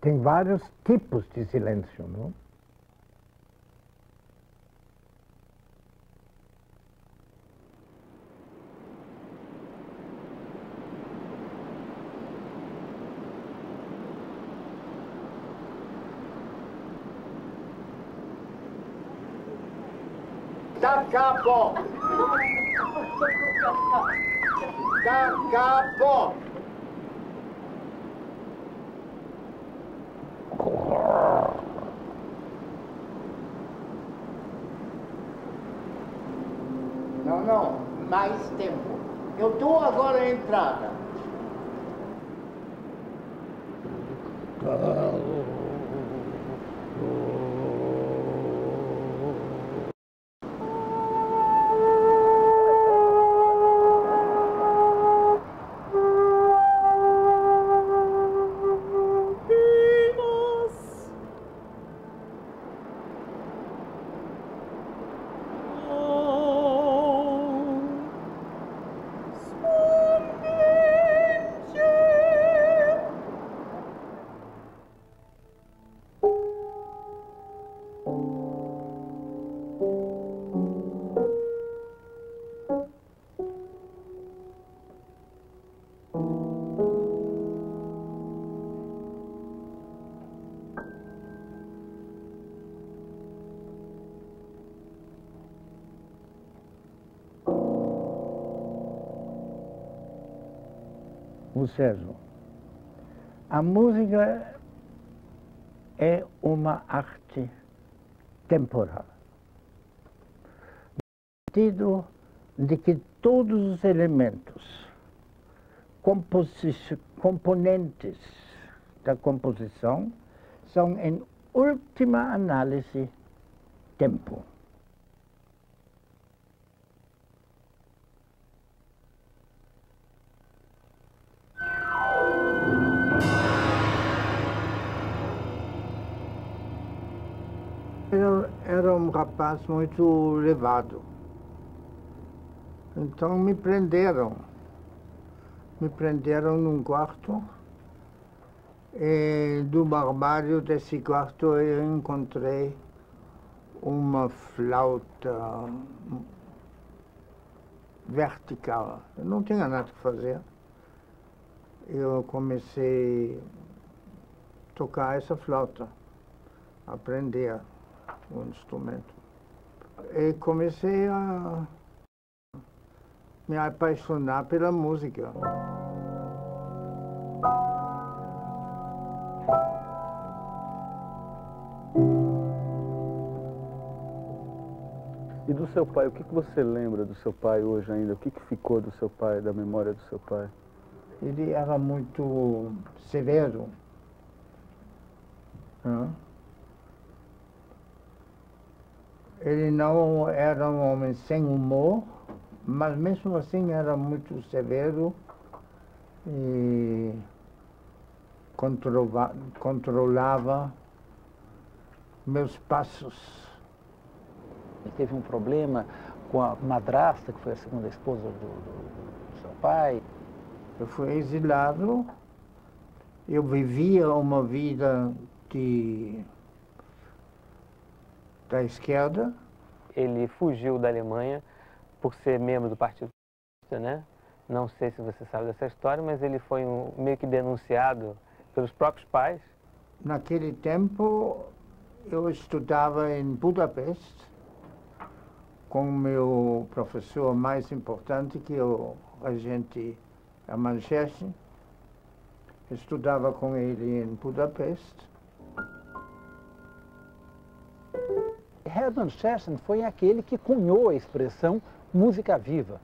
Tem vários tipos de silêncio, não? Da capo! Da capo! Não, não, mais tempo. Eu estou agora à entrada. O Sérgio, a música é uma arte temporal, no sentido de que todos os elementos, componentes da composição, são, em última análise, tempo. Eu era um rapaz muito levado. Então me prenderam. Me prenderam num quarto. E do barbário desse quarto eu encontrei uma flauta vertical. Eu não tinha nada que fazer. Eu comecei a tocar essa flauta, aprender o instrumento. E comecei a me apaixonar pela música. E do seu pai, o que você lembra do seu pai hoje ainda? O que ficou do seu pai, da memória do seu pai? Ele era muito severo. Ele não era um homem sem humor, mas mesmo assim era muito severo e controlava meus passos. Ele teve um problema com a madrasta, que foi a segunda esposa do seu pai. Eu fui exilado, eu vivia uma vida da esquerda. Ele fugiu da Alemanha por ser membro do Partido Comunista, né? Não sei se você sabe dessa história, mas ele foi meio que denunciado pelos próprios pais. Naquele tempo, eu estudava em Budapeste com o meu professor mais importante, que é o regente Hermann Scherchen. Estudava com ele em Budapeste. Hermann Scherchen foi aquele que cunhou a expressão música viva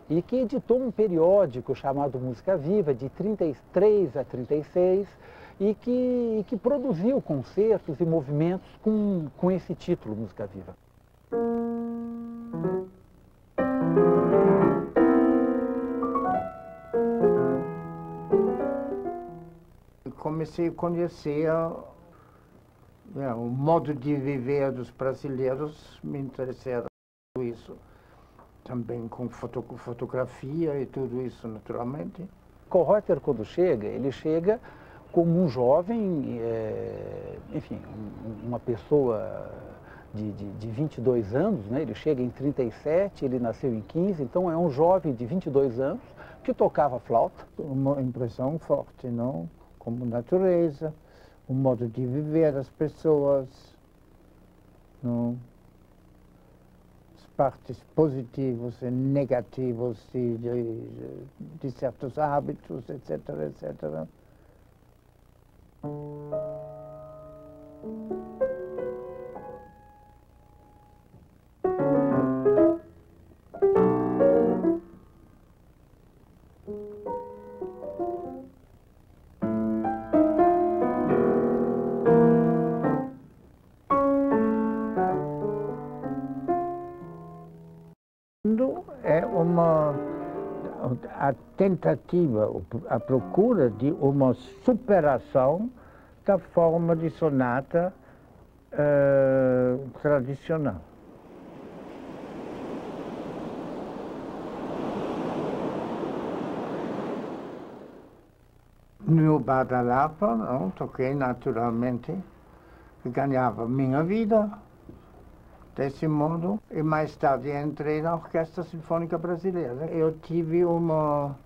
e que editou um periódico chamado Música Viva, de 33 a 36, e que produziu concertos e movimentos com esse título, Música Viva. Comecei a conhecer o modo de viver dos brasileiros, me interessaram isso. Também com fotografia e tudo isso, naturalmente. Kohreuter, quando chega, ele chega como um jovem, enfim, uma pessoa de 22 anos, né? Ele chega em 37, ele nasceu em 15, então é um jovem de 22 anos que tocava flauta. Uma impressão forte, não? Como natureza, o modo de viver das pessoas, não? As partes positivas e negativas de certos hábitos, etc, etc. É a tentativa, a procura de uma superação da forma de sonata tradicional. No Bar da Lapa, não, toquei naturalmente, ganhava minha vida desse modo, e mais tarde entrei na Orquestra Sinfônica Brasileira. Eu tive uma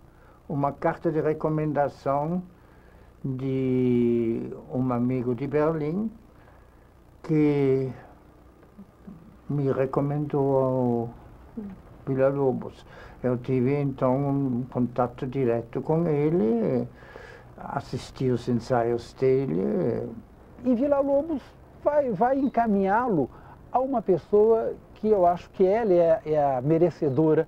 carta de recomendação de um amigo de Berlim que me recomendou ao Villa-Lobos. Eu tive então um contato direto com ele, assisti os ensaios dele. E Villa-Lobos vai encaminhá-lo a uma pessoa que eu acho que ela é a merecedora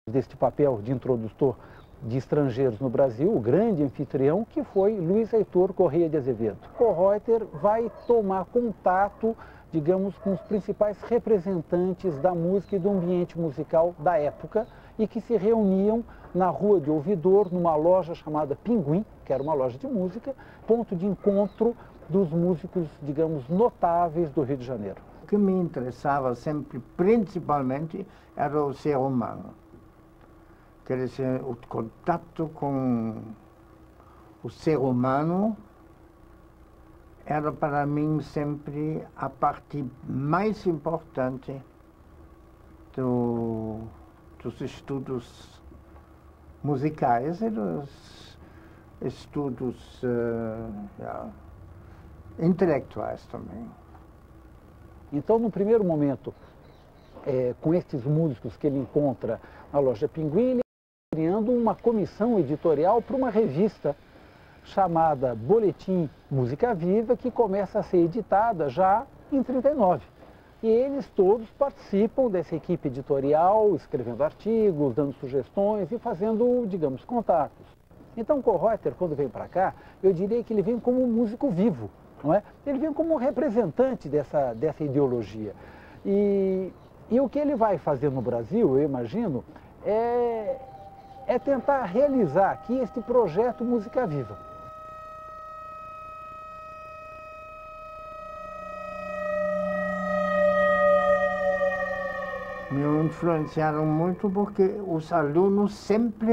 deste papel de introdutor de estrangeiros no Brasil, o grande anfitrião, que foi Luiz Heitor Corrêa de Azevedo. Kohreuter vai tomar contato, digamos, com os principais representantes da música e do ambiente musical da época e que se reuniam na Rua de Ouvidor, numa loja chamada Pinguim, que era uma loja de música, ponto de encontro dos músicos, digamos, notáveis do Rio de Janeiro. O que me interessava sempre, principalmente, era o ser humano. Quer dizer, o contato com o ser humano era para mim sempre a parte mais importante dos estudos musicais e dos estudos intelectuais também. Então, no primeiro momento, com estes músicos que ele encontra na loja Pinguim, ele está criando uma comissão editorial para uma revista chamada Boletim Música Viva, que começa a ser editada já em 39. E eles todos participam dessa equipe editorial, escrevendo artigos, dando sugestões e fazendo, digamos, contatos. Então, Kohreuter, quando vem para cá, eu diria que ele vem como um músico vivo, não é? Ele vem como um representante dessa ideologia. E o que ele vai fazer no Brasil, eu imagino, é tentar realizar aqui este projeto Música Viva. Me influenciaram muito porque os alunos sempre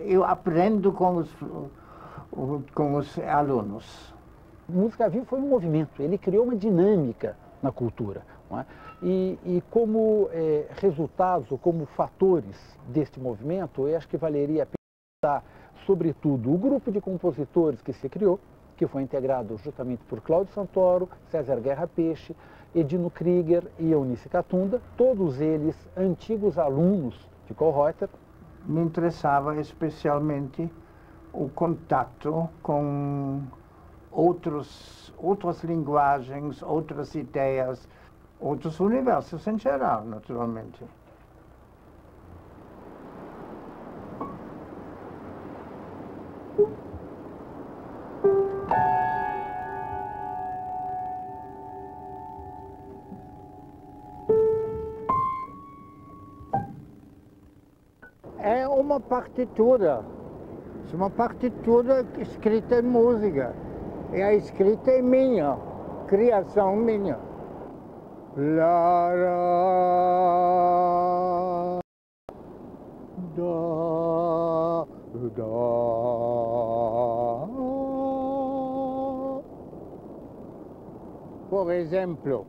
eu aprendo com os alunos. Música Viva foi um movimento, ele criou uma dinâmica na cultura, não é? E como resultados ou como fatores deste movimento, eu acho que valeria a pena citar, sobretudo, o grupo de compositores que se criou, que foi integrado justamente por Cláudio Santoro, César Guerra Peixe, Edino Krieger e Eunice Catunda, todos eles antigos alunos de Kohreuter. Me interessava especialmente o contato com outras linguagens, outras ideias, outros universos em geral, naturalmente. É uma partitura escrita em música. E a escrita é minha, criação minha. La, ra, da, da. por exemplo.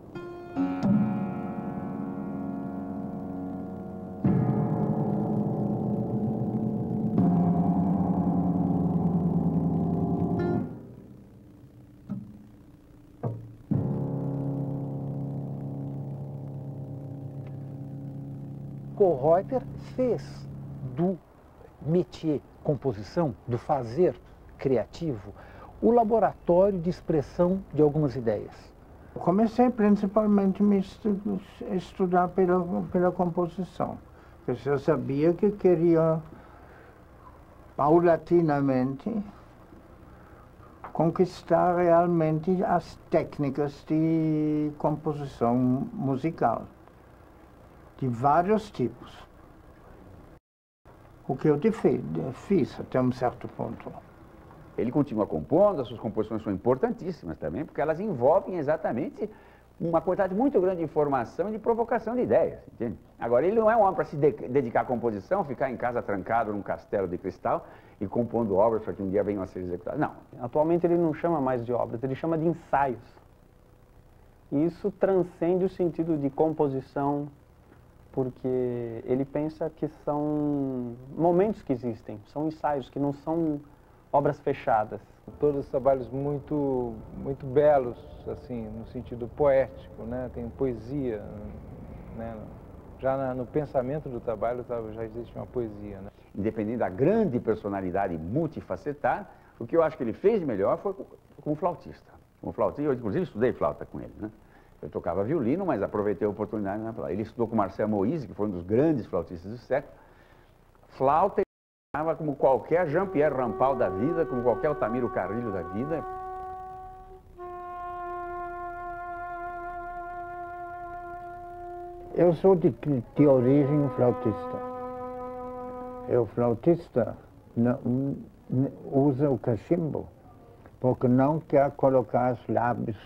Kohreuter fez do métier composição, do fazer criativo, o laboratório de expressão de algumas ideias. Comecei principalmente a me estudar pela composição. Porque eu sabia que queria, paulatinamente, conquistar realmente as técnicas de composição musical, de vários tipos. O que eu fiz até um certo ponto. Ele continua compondo, as suas composições são importantíssimas também, porque elas envolvem exatamente uma quantidade muito grande de informação e de provocação de ideias, entende? Agora, ele não é um homem para se dedicar à composição, ficar em casa trancado num castelo de cristal e compondo obras para que um dia venham a ser executadas. Não. Atualmente ele não chama mais de obras, ele chama de ensaios. E isso transcende o sentido de composição, porque ele pensa que são momentos que existem, são ensaios, que não são obras fechadas. Todos os trabalhos muito belos, assim, no sentido poético, né? Tem poesia, né? Já no pensamento do trabalho já existe uma poesia, né? Independente da grande personalidade multifacetada, o que eu acho que ele fez de melhor foi como flautista. Como flautista, eu inclusive estudei flauta com ele, né? Eu tocava violino, mas aproveitei a oportunidade na flauta. Ele estudou com Marcel Moïse, que foi um dos grandes flautistas do século. Flauta como qualquer Jean-Pierre Rampal da vida, como qualquer Altamiro Carrilho da vida. Eu sou de origem flautista. O flautista não usa o cachimbo porque não quer colocar os lábios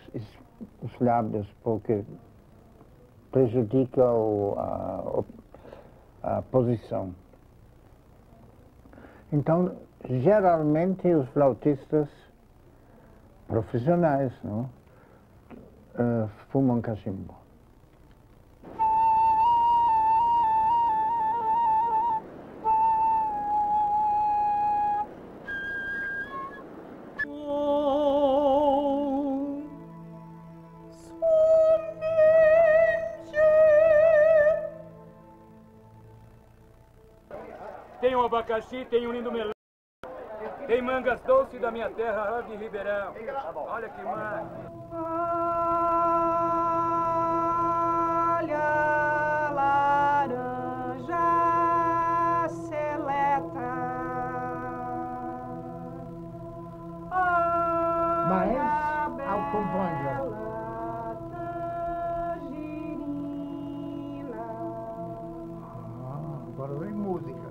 porque prejudica a posição. Então, geralmente os flautistas profissionais, não, fumam cachimbo. Tem um abacaxi, tem um lindo melão. Tem mangas doces da minha terra, de Ribeirão. Olha que mais. Olha a laranja seleta. Mas, ao contrário. Agora vem música.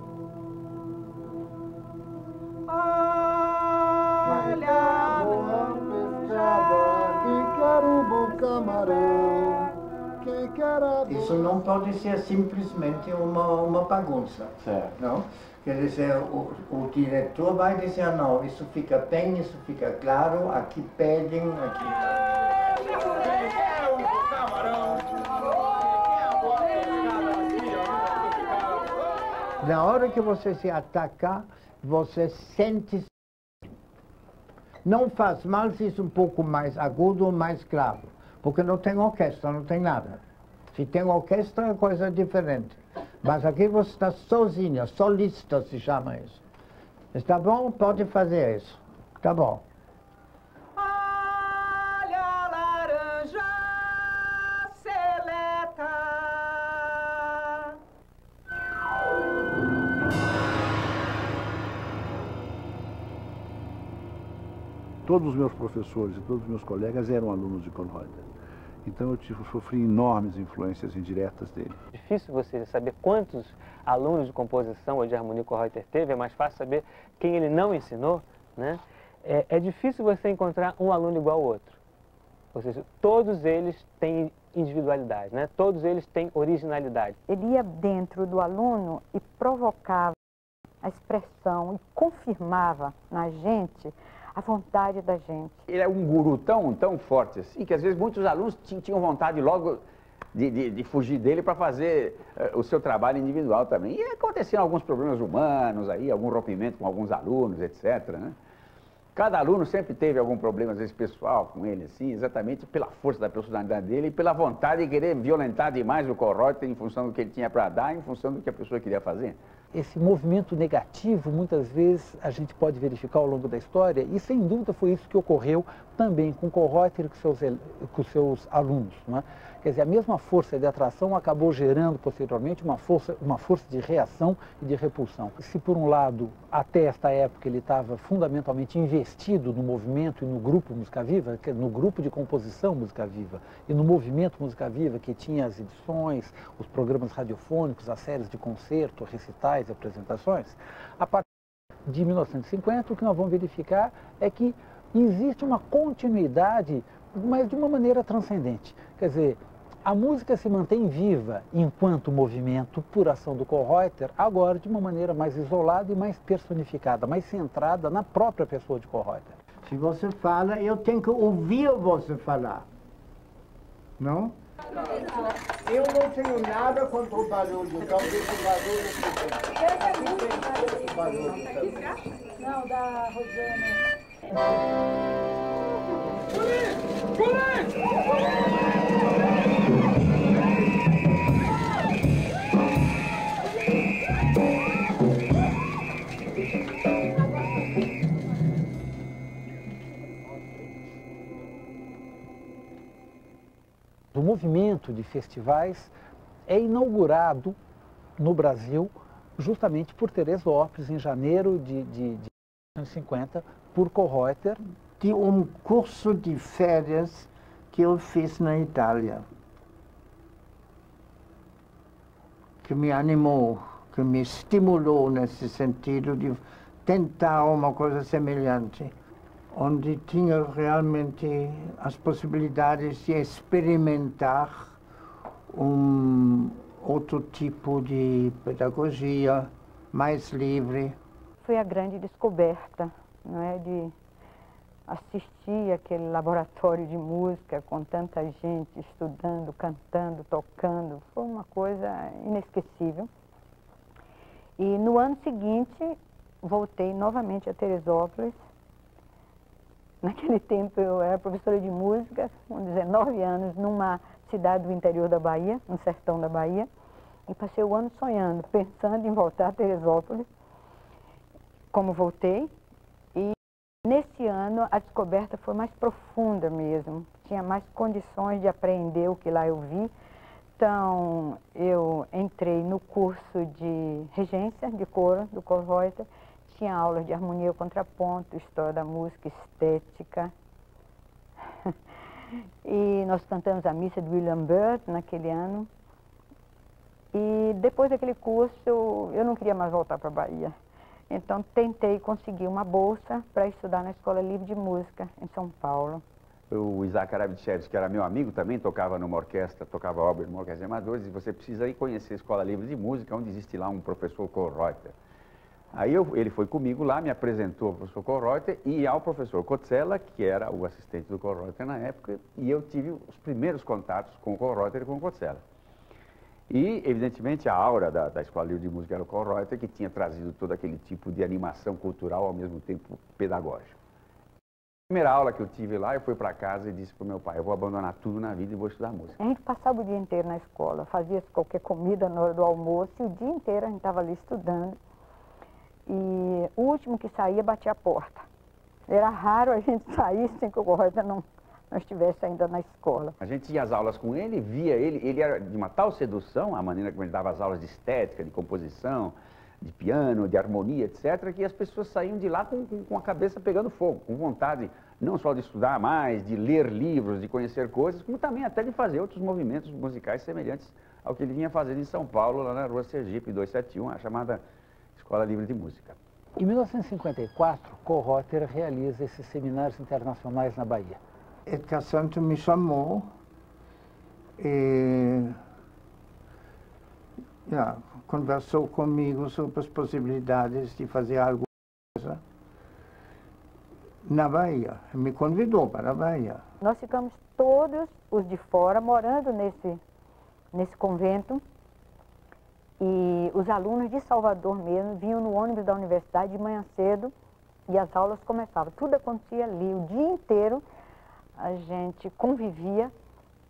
Isso não pode ser simplesmente uma bagunça, certo. Não? Quer dizer, o diretor vai dizer, não, isso fica bem, isso fica claro, aqui pedem, aqui... Na hora que você se atacar, você sente... Não faz mal se isso é um pouco mais agudo ou mais claro, porque não tem orquestra, não tem nada. Se tem orquestra, é coisa diferente. Mas aqui você está sozinha, solista se chama isso. Está bom? Pode fazer isso. Tá bom. Olha a laranja seleta. Todos os meus professores e todos os meus colegas eram alunos de Kohreuter. Então eu sofri enormes influências indiretas dele. É difícil você saber quantos alunos de composição ou de harmonia Kohreuter teve, é mais fácil saber quem ele não ensinou, né? É difícil você encontrar um aluno igual ao outro. Ou seja, todos eles têm individualidade, né? Todos eles têm originalidade. Ele ia dentro do aluno e provocava a expressão e confirmava na gente a vontade da gente. Ele é um guru tão forte assim, que às vezes muitos alunos tinham vontade logo de fugir dele para fazer o seu trabalho individual também. E aconteciam alguns problemas humanos aí, algum rompimento com alguns alunos, etc., né? Cada aluno sempre teve algum problema, às vezes, pessoal com ele, assim, exatamente pela força da personalidade dele e pela vontade de querer violentar demais o Kohreuter em função do que ele tinha para dar, em função do que a pessoa queria fazer. Esse movimento negativo, muitas vezes, a gente pode verificar ao longo da história, e sem dúvida foi isso que ocorreu também com Kohreuter e com seus alunos, não é? Quer dizer, a mesma força de atração acabou gerando posteriormente uma força de reação e de repulsão. Se por um lado, até esta época, ele estava fundamentalmente investido no movimento e no grupo Música Viva, no grupo de composição Música Viva, e no movimento Música Viva, que tinha as edições, os programas radiofônicos, as séries de concerto, recitais, apresentações, a partir de 1950, o que nós vamos verificar é que existe uma continuidade, mas de uma maneira transcendente. Quer dizer, a música se mantém viva enquanto movimento por ação do Kohreuter, agora de uma maneira mais isolada e mais personificada, mais centrada na própria pessoa de Kohreuter. Se você fala, eu tenho que ouvir você falar, não? Eu não tenho nada contra o barulho, então o barulho. Não, da Rosana. O movimento de festivais é inaugurado no Brasil justamente por Teresópolis, em janeiro de 1950, por Kohreuter. De um curso de férias que eu fiz na Itália, que me animou, que me estimulou nesse sentido de tentar uma coisa semelhante, onde tinha realmente as possibilidades de experimentar um outro tipo de pedagogia mais livre. Foi a grande descoberta, não é, de assistir aquele laboratório de música com tanta gente estudando, cantando, tocando. Foi uma coisa inesquecível. E no ano seguinte, voltei novamente a Teresópolis. Naquele tempo eu era professora de música, com 19 anos, numa cidade do interior da Bahia, no sertão da Bahia, e passei o ano sonhando, pensando em voltar a Teresópolis. Como voltei, e nesse ano a descoberta foi mais profunda mesmo, tinha mais condições de aprender o que lá eu vi. Então eu entrei no curso de regência de coro do Kohreuter, tinha aulas de harmonia, contraponto, história da música, estética. E nós cantamos a missa de William Byrd naquele ano. E depois daquele curso eu não queria mais voltar para a Bahia. Então tentei conseguir uma bolsa para estudar na Escola Livre de Música em São Paulo. O Isaac Aravicheres, que era meu amigo também, tocava numa orquestra, tocava ópera numa orquestra de amadores, e você precisa ir conhecer a Escola Livre de Música, onde existe lá um professor Kohreuter. Aí ele foi comigo lá, me apresentou ao professor Kohreuter e ao professor Kotzela, que era o assistente do Kohreuter na época, e eu tive os primeiros contatos com o Kohreuter e com o Kotzela. E, evidentemente, a aura da Escola Livre de Música era o Kohreuter, que tinha trazido todo aquele tipo de animação cultural, ao mesmo tempo pedagógica. A primeira aula que eu tive lá, eu fui para casa e disse para o meu pai, eu vou abandonar tudo na vida e vou estudar música. A gente passava o dia inteiro na escola, fazia qualquer comida na hora do almoço, e o dia inteiro a gente estava ali estudando. E o último que saía batia a porta. Era raro a gente sair sem que o Kohreuter não estivesse ainda na escola. A gente ia às aulas com ele, via ele era de uma tal sedução, a maneira como ele dava as aulas de estética, de composição, de piano, de harmonia, etc., que as pessoas saíam de lá com a cabeça pegando fogo, com vontade não só de estudar mais, de ler livros, de conhecer coisas, como também até de fazer outros movimentos musicais semelhantes ao que ele vinha fazendo em São Paulo, lá na Rua Sergipe 271, a chamada Escola Livre de Música. Em 1954, Kohreuter realiza esses seminários internacionais na Bahia. Edgar Santo me chamou e conversou comigo sobre as possibilidades de fazer alguma coisa. na Bahia, me convidou para a Bahia. Nós ficamos todos os de fora morando nesse convento e os alunos de Salvador mesmo vinham no ônibus da universidade de manhã cedo e as aulas começavam. Tudo acontecia ali, o dia inteiro a gente convivia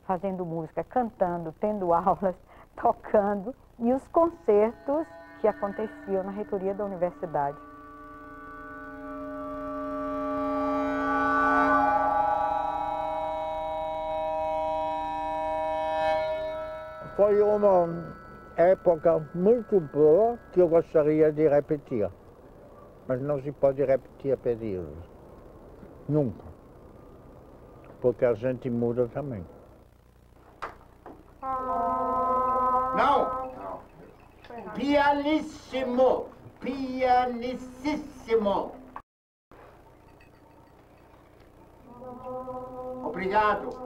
fazendo música, cantando, tendo aulas, tocando e os concertos que aconteciam na reitoria da universidade. Foi uma época muito boa que eu gostaria de repetir. Mas não se pode repetir períodos. Nunca. Porque a gente muda também. Não! Pianissimo! Pianississimo! Obrigado.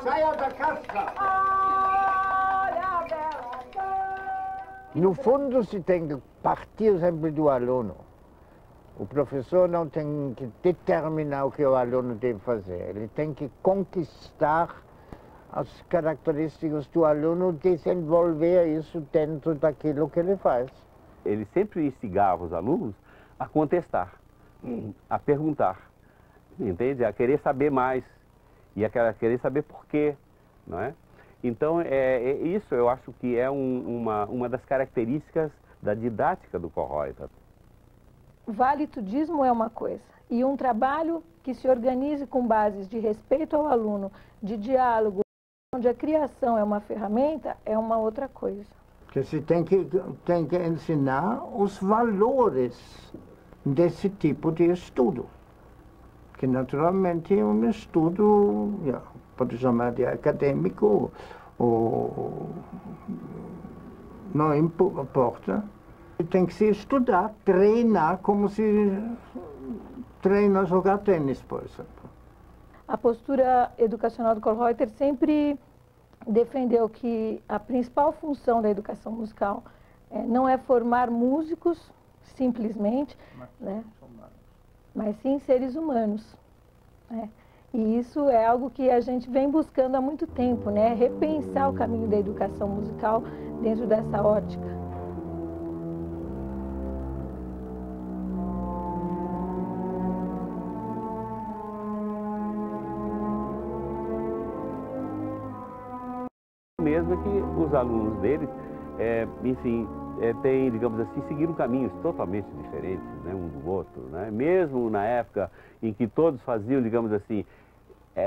Saia da casca! No fundo, se tem que partir sempre do aluno. O professor não tem que determinar o que o aluno deve fazer. Ele tem que conquistar as características do aluno, desenvolver isso dentro daquilo que ele faz. Ele sempre instigava os alunos a contestar, a perguntar, entende? A querer saber mais e a querer saber por quê, não é? Então, isso eu acho que é uma das características da didática do Kollreuter. Valetudismo é uma coisa, e um trabalho que se organize com bases de respeito ao aluno, de diálogo, onde a criação é uma ferramenta, é uma outra coisa. Porque se tem que ensinar os valores desse tipo de estudo. Que naturalmente é um estudo, pode chamar de acadêmico, ou não importa. Tem que se estudar, treinar como se treina a jogar tênis, por exemplo. A postura educacional do Kollreuter sempre defendeu que a principal função da educação musical não é formar músicos, simplesmente, né? Mas sim seres humanos, né? E isso é algo que a gente vem buscando há muito tempo, né? Repensar o caminho da educação musical dentro dessa ótica. Mesmo é que os alunos dele, enfim, têm, digamos assim, seguiram caminhos totalmente diferentes, né, um do outro, né? Mesmo na época em que todos faziam, digamos assim,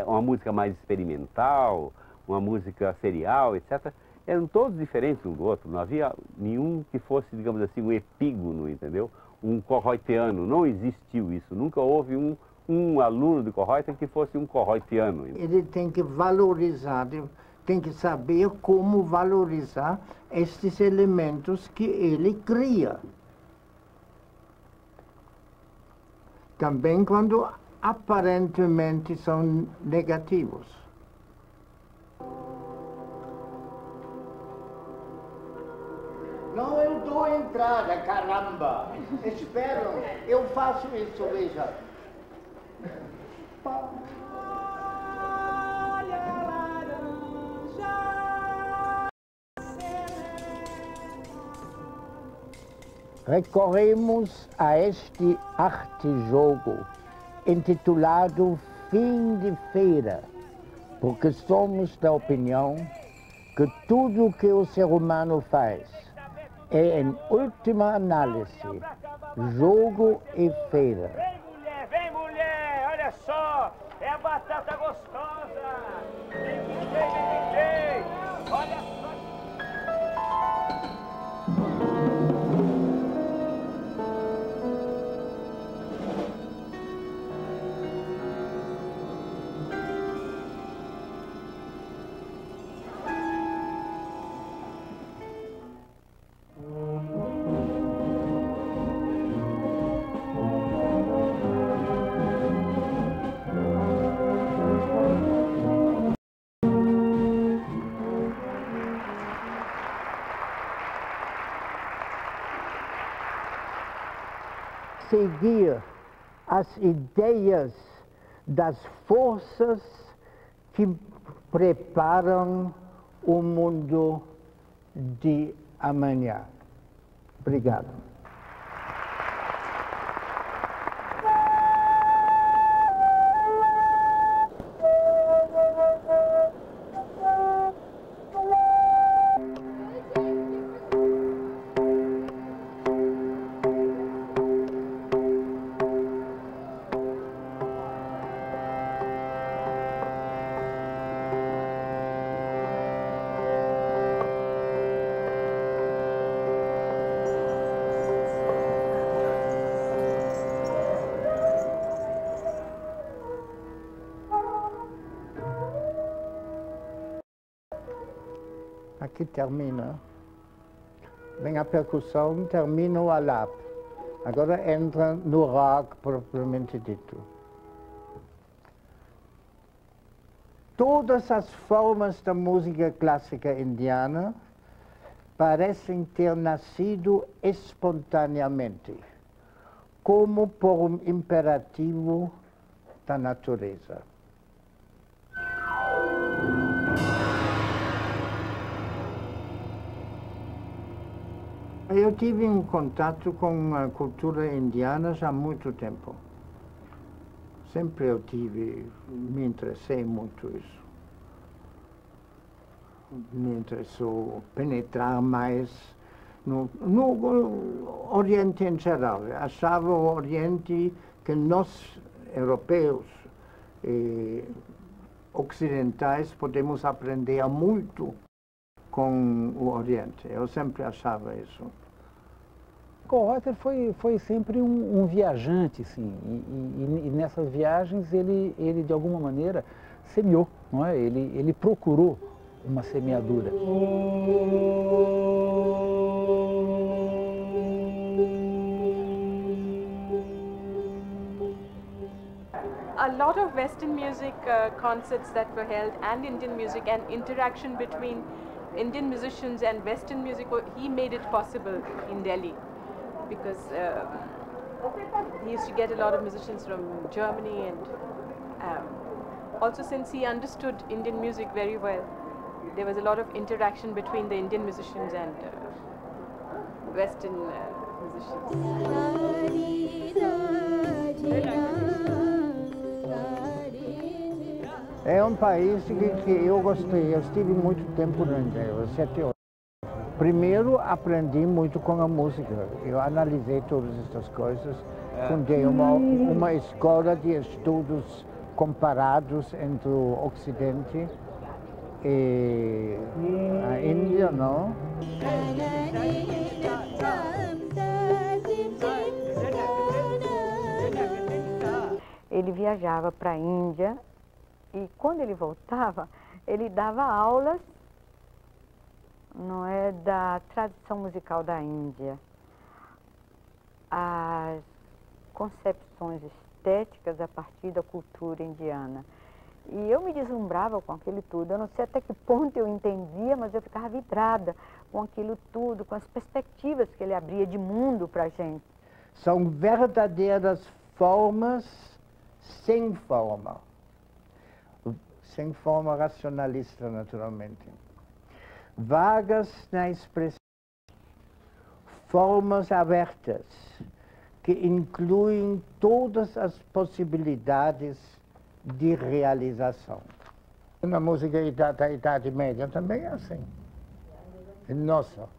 uma música mais experimental, uma música serial, etc., eram todos diferentes um do outro, não havia nenhum que fosse, digamos assim, um epígono, entendeu? Um Kollreuteriano, não existiu isso, nunca houve um aluno do Kollreuter que fosse um Kollreuteriano. Ele tem que valorizar, tem que saber como valorizar estes elementos que ele cria. Também quando aparentemente são negativos. Não, eu dou entrada, caramba! Esperam, eu faço isso, veja. Recorremos a este arte-jogo intitulado Fim de Feira, porque somos da opinião que tudo o que o ser humano faz é, em última análise, jogo e feira. Vem mulher, olha só, é a batata gostosa. Vem, olha só. seguir as ideias das forças que preparam o mundo de amanhã. Obrigado. Aqui termina. Vem a percussão, termina o alap. Agora entra no rag propriamente dito. Todas as formas da música clássica indiana parecem ter nascido espontaneamente, como por um imperativo da natureza. Eu tive um contato com a cultura indiana já há muito tempo. Sempre eu me interessei muito isso. Me interessou penetrar mais no Oriente em geral. Achava o Oriente que nós, europeus e ocidentais, podemos aprender muito com o Oriente. Eu sempre achava isso. Kölreuter foi sempre um viajante, sim, e nessas viagens ele de alguma maneira semeou, não é? Ele procurou uma semeadura. A lot of Western music concerts that were held and Indian music and interaction between Indian musicians and Western music, he made it possible in Delhi. Because he used to get a lot of musicians from Germany, and also since he understood Indian music very well, there was a lot of interaction between the Indian musicians and Western musicians. É um país que eu gostei. Eu estive muito tempo na Índia, 7 anos. Primeiro, aprendi muito com a música. Eu analisei todas estas coisas. Fundei uma escola de estudos comparados entre o Ocidente e a Índia, não? Ele viajava para a Índia e quando ele voltava, ele dava aulas, não é, da tradição musical da Índia, as concepções estéticas a partir da cultura indiana. E eu me deslumbrava com aquilo tudo. Eu não sei até que ponto eu entendia, mas eu ficava vidrada com aquilo tudo, com as perspectivas que ele abria de mundo para a gente. São verdadeiras formas sem forma racionalista, naturalmente. Vagas na expressão, formas abertas, que incluem todas as possibilidades de realização. Na música da Idade Média também é assim. Nossa,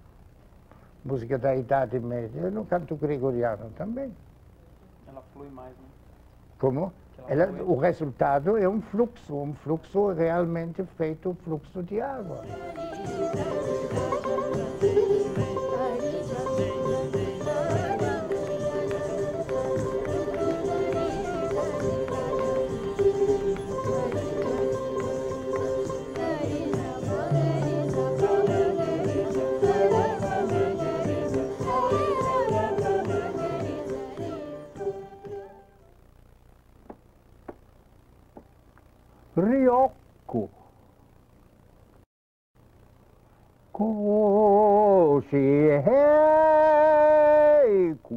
música da Idade Média, no canto gregoriano também. Ela flui mais, né? Como? O resultado é um fluxo realmente feito, um fluxo de água. Ryokku. Koshi heiku.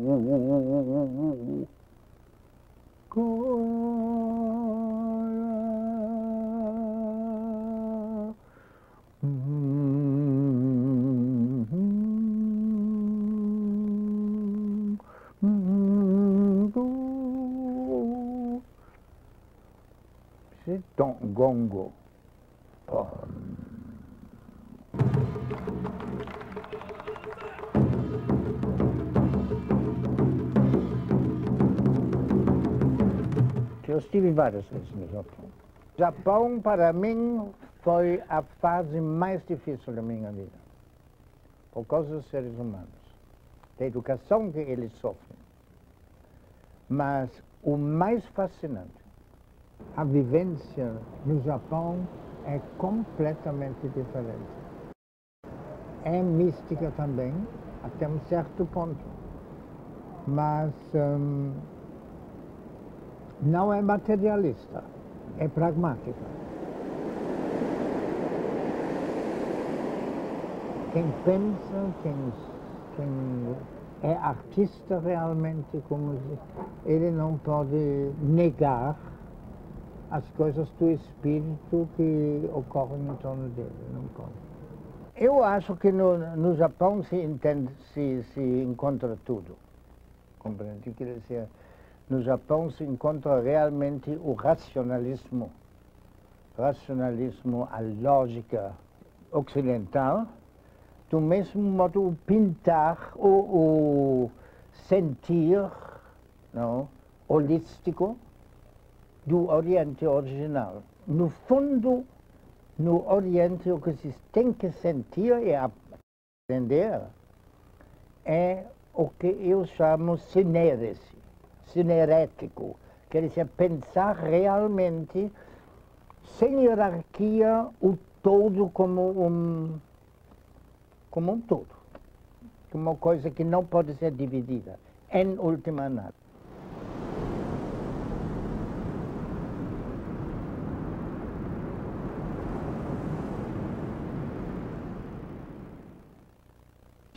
Gongo. Eu estive várias vezes no Japão. O Japão, para mim, foi a fase mais difícil da minha vida, por causa dos seres humanos, da educação que eles sofrem. Mas o mais fascinante, a vivência no Japão é completamente diferente. É mística também, até um certo ponto, mas não é materialista, é pragmática. Quem pensa, quem é artista realmente, ele não pode negar as coisas do espírito que ocorrem em torno dele, não pode. Eu acho que no Japão se encontra tudo, compreende? Quer dizer, no Japão se encontra realmente o racionalismo, a lógica ocidental, do mesmo modo o pintar, o sentir, não, holístico do Oriente original. No fundo, no Oriente o que se tem que sentir e aprender é o que eu chamo cinerético, quer dizer, pensar realmente, sem hierarquia, o todo como um todo, como uma coisa que não pode ser dividida, em última análise.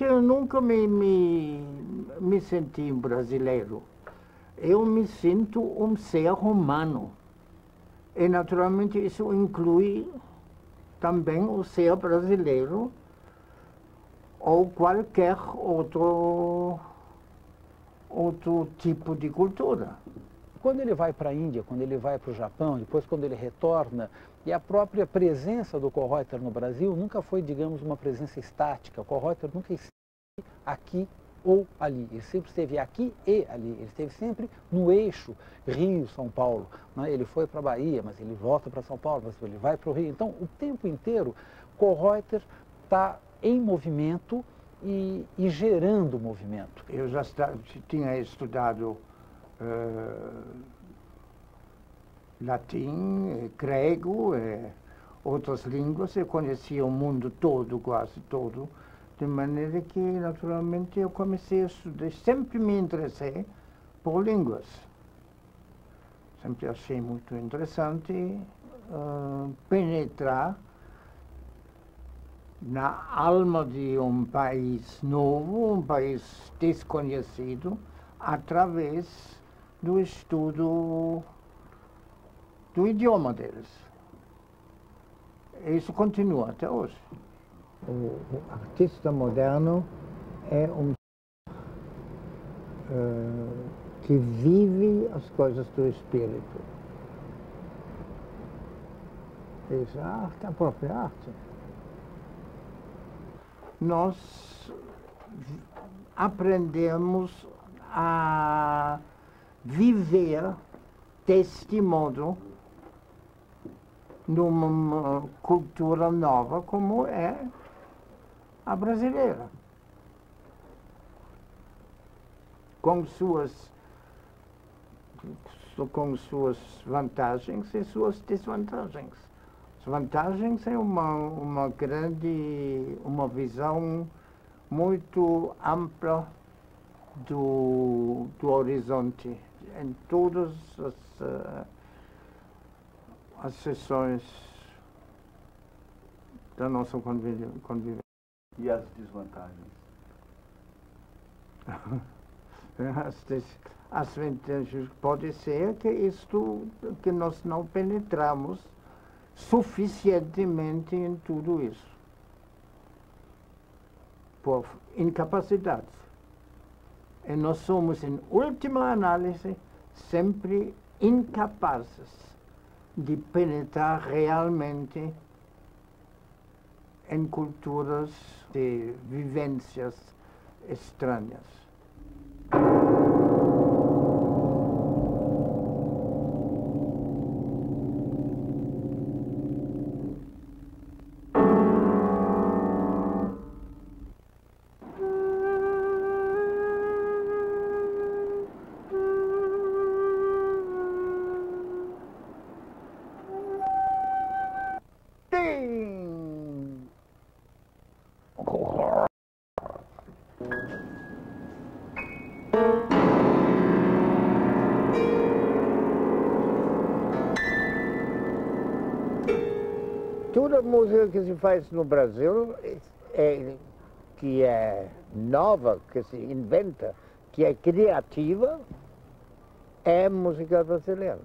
Eu nunca me senti brasileiro. Eu me sinto um ser humano. E, naturalmente, isso inclui também o ser brasileiro ou qualquer outro tipo de cultura. Quando ele vai para a Índia, quando ele vai para o Japão, depois quando ele retorna, e a própria presença do Kölreuter no Brasil nunca foi, digamos, uma presença estática. O Kölreuter nunca esteve aqui ou ali. Ele sempre esteve aqui e ali. Ele esteve sempre no eixo Rio-São Paulo. Né? Ele foi para a Bahia, mas ele volta para São Paulo, mas ele vai para o Rio. Então, o tempo inteiro, Kölreuter está em movimento e gerando movimento. Eu já tinha estudado latim, grego, outras línguas. Eu conhecia o mundo todo, quase todo, de maneira que, naturalmente, eu comecei a estudar. Sempre me interessei por línguas. Sempre achei muito interessante penetrar na alma de um país novo, um país desconhecido, através do estudo do idioma deles. Isso continua até hoje. O artista moderno é um que vive as coisas do espírito. Isso é a arte, a própria arte. Nós aprendemos a viver deste modo numa cultura nova como é a brasileira, com suas vantagens e suas desvantagens. As vantagens é uma visão muito ampla do horizonte em todas as sessões da nossa convivência. E as desvantagens? Às vezes pode ser que nós não penetramos suficientemente em tudo isso, por incapacidade. E nós somos, em última análise, sempre incapazes de penetrar realmente em culturas de vivências estranhas. Toda música que se faz no Brasil, que é nova, que se inventa, que é criativa, é música brasileira.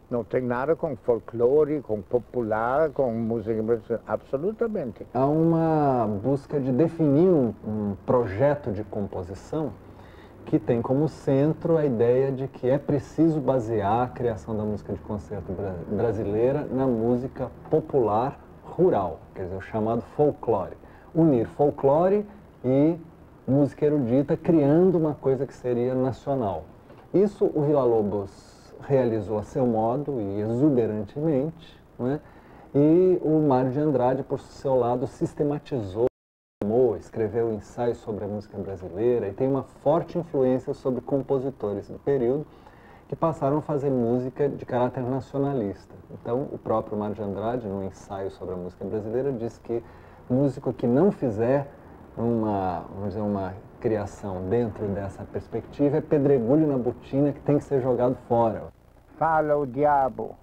Não tem nada com folclore, com popular, com música brasileira, absolutamente. Há uma busca de definir um projeto de composição que tem como centro a ideia de que é preciso basear a criação da música de concerto brasileira na música popular rural, quer dizer, o chamado folclore. Unir folclore e música erudita, criando uma coisa que seria nacional. Isso o Villa-Lobos realizou a seu modo e exuberantemente, né? E o Mário de Andrade, por seu lado, sistematizou, escreveu ensaios sobre a música brasileira e tem uma forte influência sobre compositores do período que passaram a fazer música de caráter nacionalista. Então, o próprio Mário de Andrade, no ensaio sobre a música brasileira, diz que músico que não fizer vamos dizer, uma criação dentro dessa perspectiva é pedregulho na botina que tem que ser jogado fora. Fala o diabo,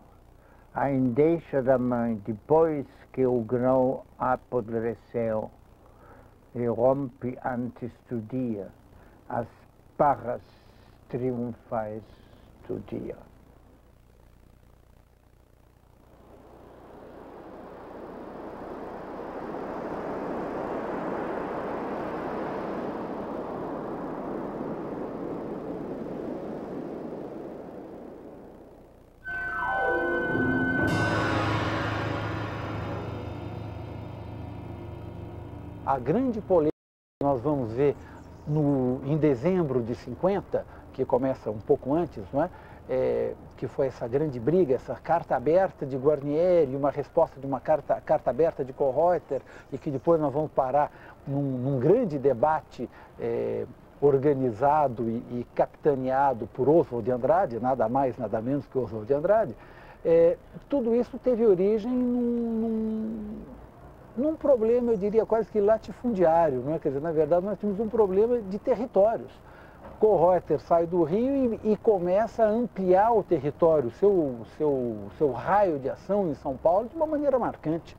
a endecha da mãe, depois que o grão apodreceu, e rompe antes do dia as parras triunfais do dia. A grande polêmica que nós vamos ver em dezembro de 50, que começa um pouco antes, não é? Que foi essa grande briga, essa carta aberta de Guarnieri, uma resposta de uma carta aberta de Kollreutter, e que depois nós vamos parar num grande debate organizado e capitaneado por Oswald de Andrade, nada mais, nada menos que Oswald de Andrade. Tudo isso teve origem num problema, eu diria, quase que latifundiário, não é? Quer dizer, na verdade, nós tínhamos um problema de territórios. Kollreutter sai do Rio e começa a ampliar o território, seu raio de ação em São Paulo de uma maneira marcante.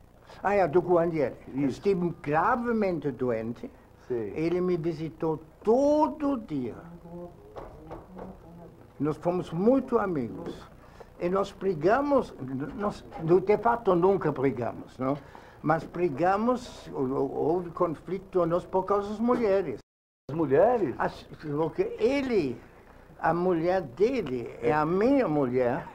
Do Guarnieri. Eu estive gravemente doente. Sim. Ele me visitou todo dia. Nós fomos muito amigos. E nós brigamos, de fato nunca brigamos, não? Mas brigamos, houve conflito nós por causa das mulheres. As mulheres? Porque a mulher dele é a minha mulher.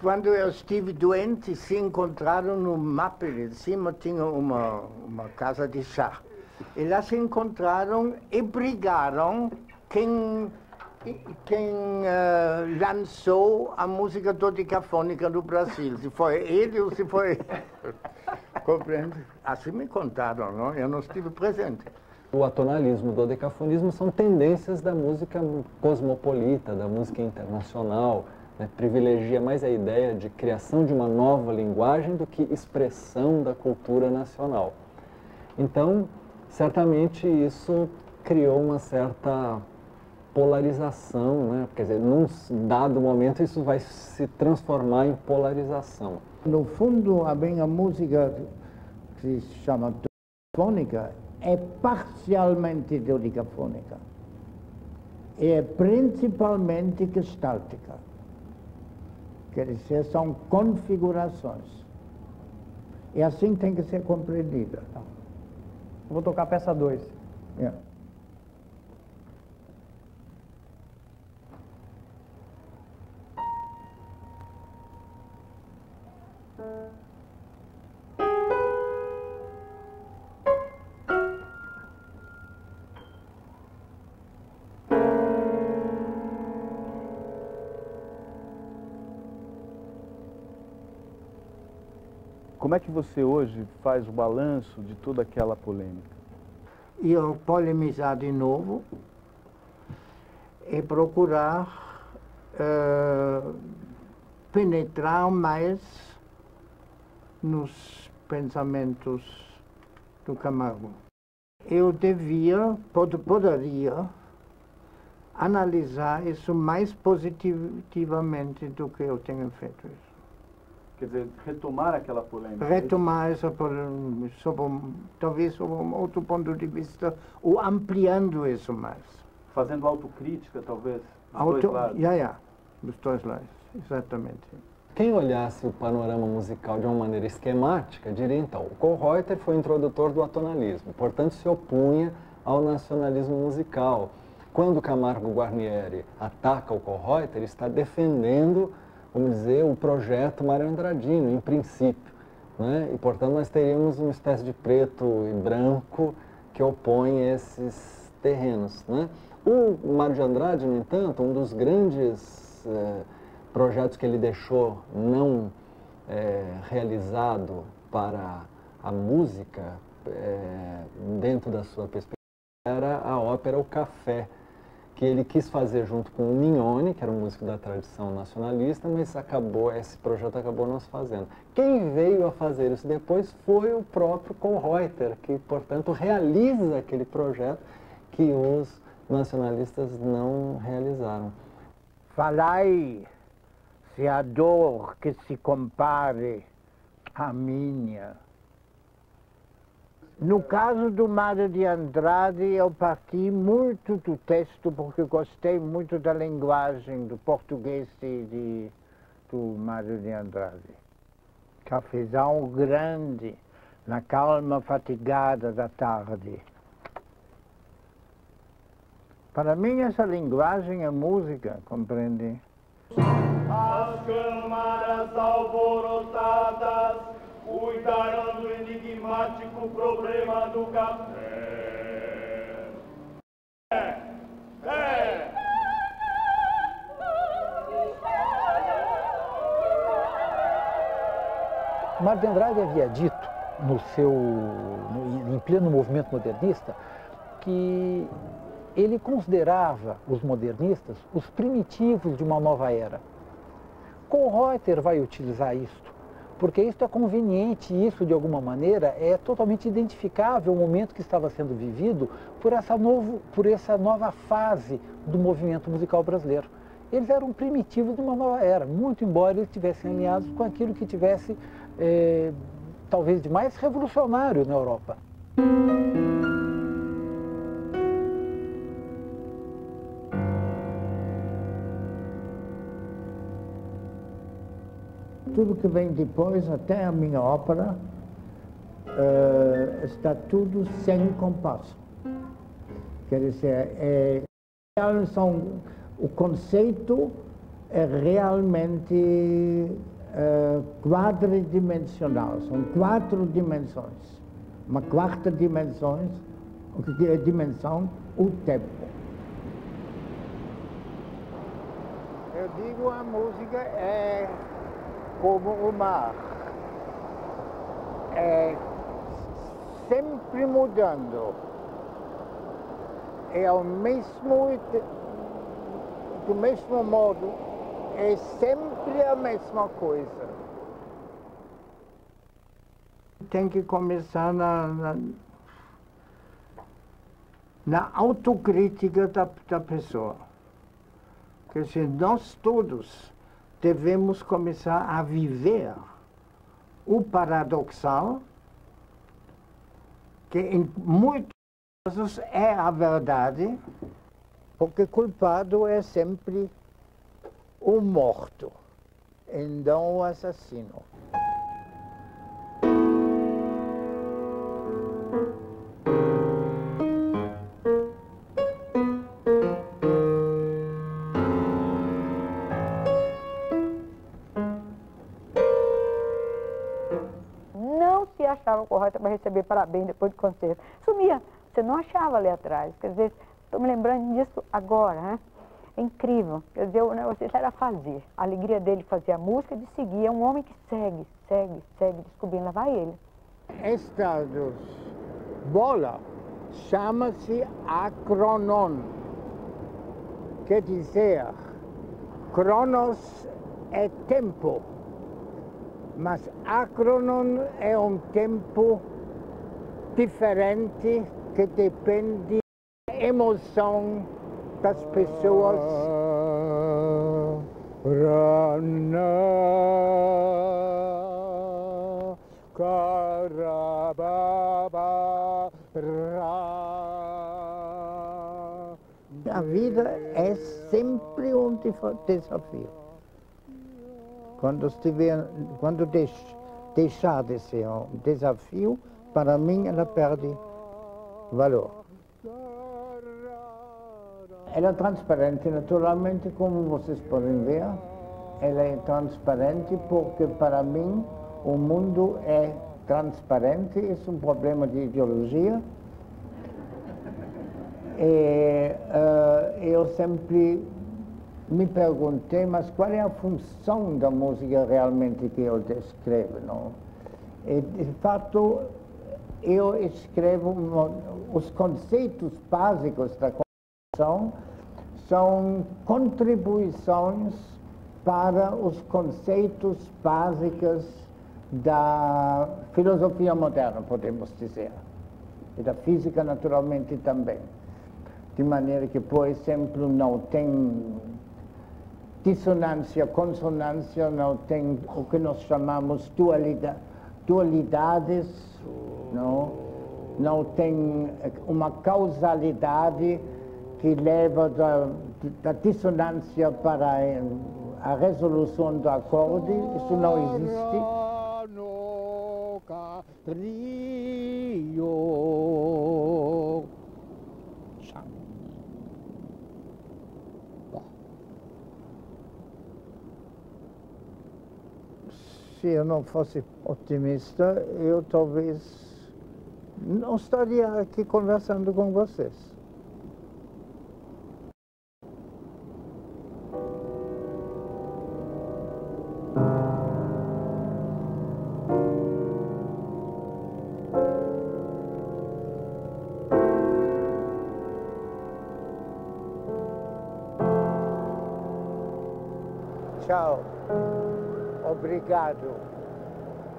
Quando eu estive doente, se encontraram no mapa de cima, tinha uma casa de chá. E lá se encontraram e brigaram quem lançou a música dodecafônica no Brasil. Se foi ele ou se foi... Compreende? Assim me contaram, não? Eu não estive presente. O atonalismo, o dodecafonismo são tendências da música cosmopolita, da música internacional, né? Privilegia mais a ideia de criação de uma nova linguagem do que expressão da cultura nacional. Então, certamente isso criou uma certa polarização, né? Quer dizer, num dado momento isso vai se transformar em polarização. No fundo, a minha música, que se chama dodecafônica, é parcialmente dodecafônica. é principalmente gestáltica. Quer dizer, são configurações. E assim tem que ser compreendida. Vou tocar a peça 2. Yeah. Como é que você hoje faz o balanço de toda aquela polêmica? E eu polemizar de novo e procurar penetrar mais nos pensamentos do Camargo. Eu poderia analisar isso mais positivamente do que eu tenho feito isso. Quer dizer, retomar aquela polêmica. Retomar essa talvez sob um outro ponto de vista, ou ampliando isso mais. Fazendo autocrítica, talvez, dos dois lados. Dos dois lados, exatamente. Quem olhasse o panorama musical de uma maneira esquemática, diria então, o Kölreuter foi o introdutor do atonalismo, portanto se opunha ao nacionalismo musical. Quando Camargo Guarnieri ataca o Kölreuter, está defendendo, vamos dizer, o projeto Mário Andradino, em princípio, né? E, portanto, nós teríamos uma espécie de preto e branco que opõe esses terrenos, né? O Mário de Andrade, no entanto, um dos grandes projetos que ele deixou não realizado para a música, dentro da sua perspectiva, era a ópera O Café, que ele quis fazer junto com o Mignone, que era um músico da tradição nacionalista, mas esse projeto acabou não se fazendo. Quem veio a fazer isso depois foi o próprio Kölreuter, que, portanto, realiza aquele projeto que os nacionalistas não realizaram. Falai se a dor que se compare à minha. No caso do Mário de Andrade, eu parti muito do texto, porque gostei muito da linguagem do português do Mário de Andrade. Cafezão grande, na calma fatigada da tarde. Para mim, essa linguagem é música, compreende? As câmaras alvoroçadas cuidarão do enigmático problema do café. Mário de Andrade havia dito, em pleno movimento modernista, que ele considerava os modernistas os primitivos de uma nova era. Kölreuter vai utilizar isto, porque isso é conveniente e isso, de alguma maneira, é totalmente identificável o momento que estava sendo vivido por essa nova fase do movimento musical brasileiro. Eles eram primitivos de uma nova era, muito embora eles estivessem alinhados com aquilo que tivesse, talvez, de mais revolucionário na Europa. Tudo que vem depois, até a minha ópera, está tudo sem compasso. Quer dizer, o conceito é realmente quadridimensional, são 4 dimensões. Uma quarta dimensão, o tempo. Eu digo, a música é como o mar, é sempre mudando, é do mesmo modo, é sempre a mesma coisa. Tem que começar na autocrítica da pessoa. Quer dizer, nós todos devemos começar a viver o paradoxal, que em muitos casos é a verdade, porque culpado é sempre o morto, e não o assassino. Não se achava correta para receber parabéns depois do concerto. Sumia, você não achava ali atrás. Quer dizer, estou me lembrando disso agora, né? É incrível. Quer dizer, o negócio era fazer. A alegria dele fazer a música, de seguir. É um homem que segue, descobrindo, lá vai ele. Esta bola chama-se acronon. Quer dizer, cronos é tempo, mas acronon é um tempo diferente que depende da emoção das pessoas. A vida é sempre um desafio. Quando deixar de ser um desafio, para mim ela perde valor. Ela é transparente, naturalmente, como vocês podem ver. Ela é transparente porque, para mim, o mundo é transparente. Isso é um problema de ideologia. E eu sempre me perguntei, mas qual é a função da música realmente que eu descrevo, não? E, de fato, eu escrevo os conceitos básicos da composição são contribuições para os conceitos básicos da filosofia moderna, podemos dizer, e da física naturalmente também. De maneira que, por exemplo, não tem dissonância, consonância, não tem o que nós chamamos dualidades, não tem uma causalidade que leva da dissonância para a resolução do acorde. Isso não existe. Se eu não fosse otimista, eu talvez não estaria aqui conversando com vocês. Tchau. Obrigado.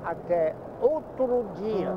Até outro dia.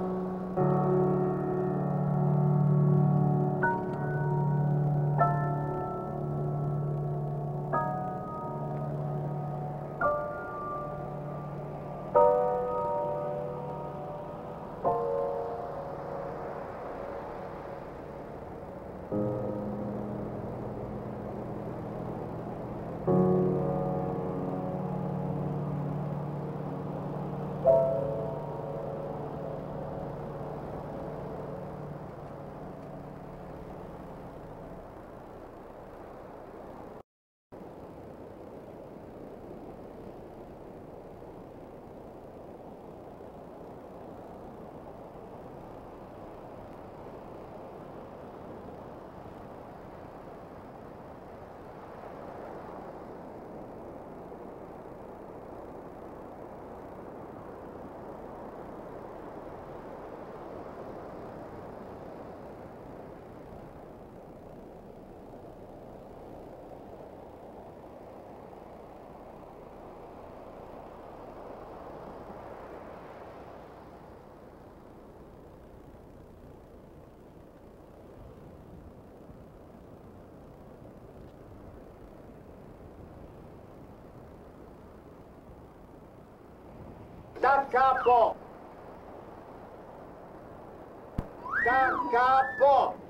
Da capo! Da capo!